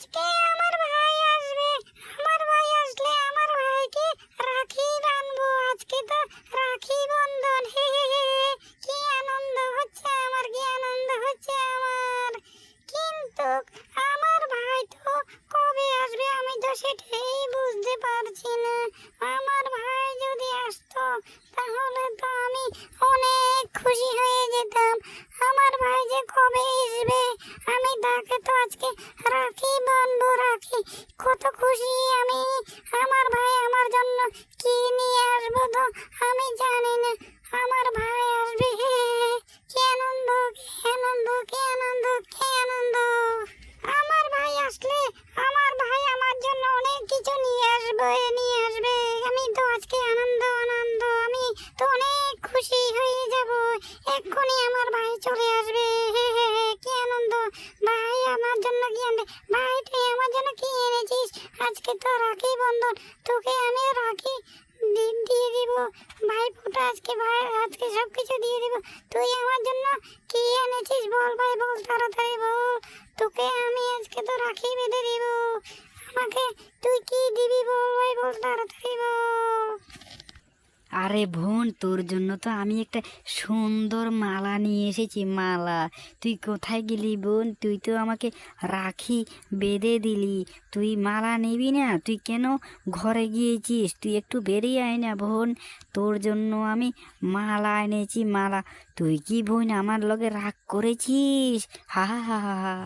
আজকে আমার ভাই আসবে। আমার ভাই আসলে আমার ভাইকে রাখি বাঁধবো। আজকে তো রাখি বন্ধন। হে হে হে হে। কি আনন্দ হচ্ছে আমার, কি আনন্দ হচ্ছে আমার। কিন্তু আমার ভাই তো কবে আসবে আমি তো সেটাই বুঝতে পারছি না। আমার ভাই যদি আসতো তাহলে তো আমি অনেক খুশি হয়ে যেতাম। আমার ভাই যে কবে আসবে, আমি তাকে তো আজকে রাখি বাঁধবো। রাখি কত খুশি আমি। আমার ভাই আমার জন্য কি নিয়ে আসবো তো আমি জানি না। আমার ভাই আসবে। হে হে হে। কি আনন্দ, কি আনন্দ, কি আনন্দ, কি আনন্দ। আমার ভাই আসলে আমার ভাই আমার জন্য অনেক কিছু নিয়ে আসবে, নিয়ে আসবে। আমি তো আজকে আনন্দ আনন্দ, আমি তো অনেক খুশি হয়ে যাব। এক্ষুনি আমার ভাই চলে আসবে। হে হে হে। কি আনন্দ। ভাই আমার জন্য কি আনবে। ভাই তুই আমার জন্য কি এনেছিস। আজকে তো রাখি বন্ধন, তোকে আমি রাখি দিয়ে দিব। ভাই ফোঁটা আজকে, ভাই আজকে সবকিছু দিয়ে দিব। তুই আমার জন্য কি এনেছিস বল ভাই, বল তাড়াতাড়ি বল। তোকে আমি আজকে তো রাখি বেঁধে দিব। আমাকে তুই কি দিবি বল ভাই, বল তাড়াতাড়ি বল। আরে বোন, তোর জন্য তো আমি একটা সুন্দর মালা নিয়ে এসেছি। মালা, তুই কোথায় গেলি বোন? তুই তো আমাকে রাখি বেঁধে দিলি, তুই মালা নিবি না? তুই কেন ঘরে গিয়েছিস? তুই একটু বেরিয়ে আয় না বোন, তোর জন্য আমি মালা এনেছি। মালা, তুই কি বোন আমার লগে রাগ করেছিস? হা হা হা হা হা।